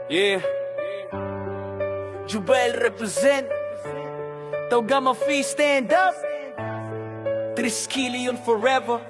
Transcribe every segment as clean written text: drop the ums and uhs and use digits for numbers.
Yeah. Jubel represent. Taugama Fee, stand up. Triskelion forever.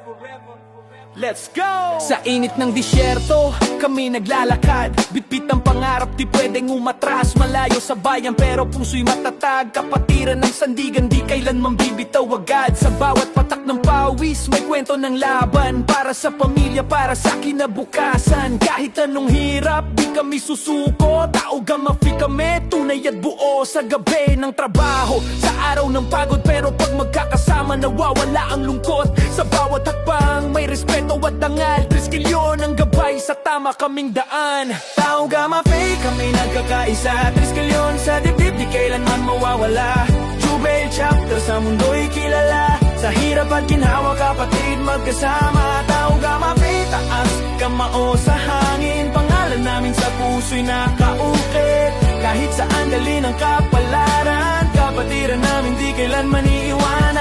Let's go! Sa init ng disyerto, kami naglalakad. Bitbit ang pangarap, di pwedeng umatras. Malayo sa bayan pero puso'y matatag. Kapatiran ng sandigan, di kailanman bibitaw agad. Sa bawat patak ng pawis, may kwento ng laban. Para sa pamilya, para sa kinabukasan. Kahit anong hirap, di kami susuko. Taugama Fee kami, tunay at buo. Sa gabi ng trabaho, sa araw ng pagod. Pero pag magkakasama, nawawala ang lungkot. Sa bawat hakbang, may respeto at dangal. Triskelion ang gabay, sa tama kaming daan. Taugama Fee, kami nagkakaisa. Triskelion sa dibdib, di kailanman mawawala. Jubel chapter, sa mundo'y kilala. Sa hirap at ginhawa, kapatid magkasama. Taugama Fee, taas kamao sa hangin. Pangalan namin sa puso'y nakaukit. Kahit saan dali ng kapalaran, kapatiran namin di kailanman iiwanan.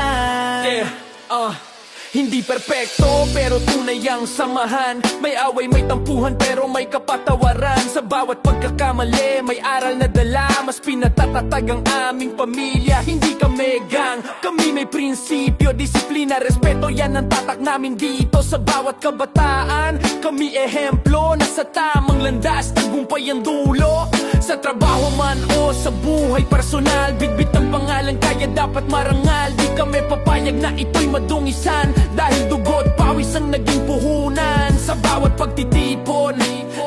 Hindi perpekto pero tunay ang samahan. May away, may tampuhan pero may kapatawaran. Sa bawat pagkakamali may aral na dala. Mas pinatatatag ang aming pamilya. Hindi kami gang, kami may prinsipyo. Disiplina, respeto, yan ang tatak namin dito. Sa bawat kabataan, kami ehemplo. Nasa tamang landas, tagumpay ang dulo. Sa trabaho man o sa buhay personal, bitbit ang pangalan kaya dapat marangal. Di kami papayag na ito'y madungisan. Dahil dugo't pawis ang naging puhunan. Sa bawat pagtitipon,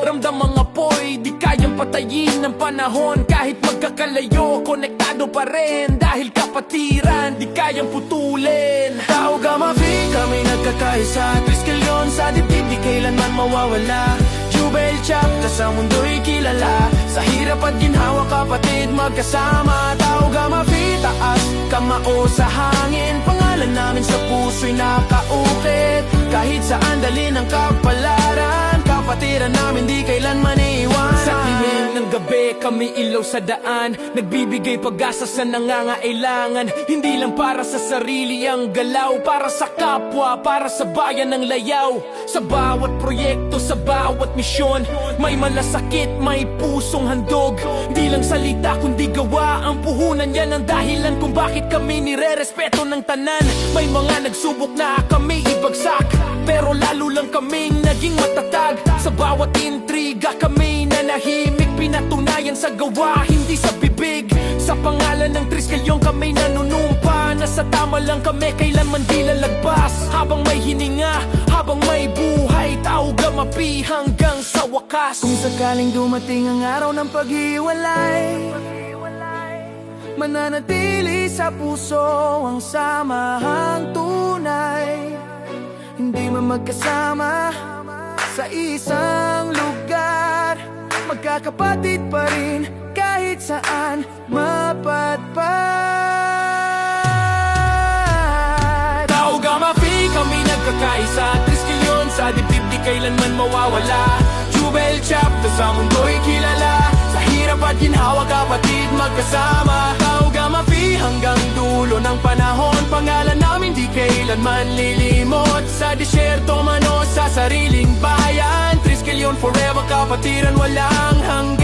ramdam ang apoy. Di kayang patayin ng panahon. Kahit magkakalayo, konektado pa rin. Dahil kapatiran, di kayang putulin. Taugama Fee, kami nagkakaisa. Triskelion sa dibdib, di kailanman mawawala. Jubel chapter, sa mundo'y kilala. Sa hirap at ginhawa, kapatid magkasama. Taugama Fee, taas kamao sa hangin. Pangalan namin sa puso'y nakaukit. Kahit saan dali ng kapalaran, kapatiran namin di kailanman iiwanan. Sa tingin ng gabi, kami ilaw sa daan. Nagbibigay pag-asa sa nangangailangan. Hindi lang para sa sarili ang galaw. Para sa kapwa, para sa bayan ng layaw. Sa bawat proyekto, sa bawat misyon, may malasakit, may pusong handog. Di lang salita kundi gawa ang puhunan. Yan ang dahilan kung bakit kami nire-respeto ng tanan. May mga nagsubok na kami ibagsak, pero lalo lang kaming naging matatag. Sa bawat intriga kami nanahimik. Pinatunayan sa gawa, hindi sa bibig. Sa pangalan ng Triskelion kami nanunumpa. Nasa tama lang kami, kailanman di lalagpas. Habang may hininga, habang may buhay, Taugama Fee hanggang sa wakas. Kung sakaling dumating ang araw ng paghiwalay, mananatili sa puso ang samahang tunay. Hindi man magkasama sa isang lugar, magkakapatid pa rin kahit saan mapadpad. Taugama Fee, kami nagkakaisa. Triskelion sa dibdib, di kailanman mawawala. Jubel chapter, sa mundo'y kilala. Sa hirap at ginhawa, kapatid magkasama. Taugama Fee hanggang dulo ng panahon. Pangalan namin di kailanman lilimot. Sa disyerto man o sa sariling bayan, Triskelion forever, kapatiran walang hanggan.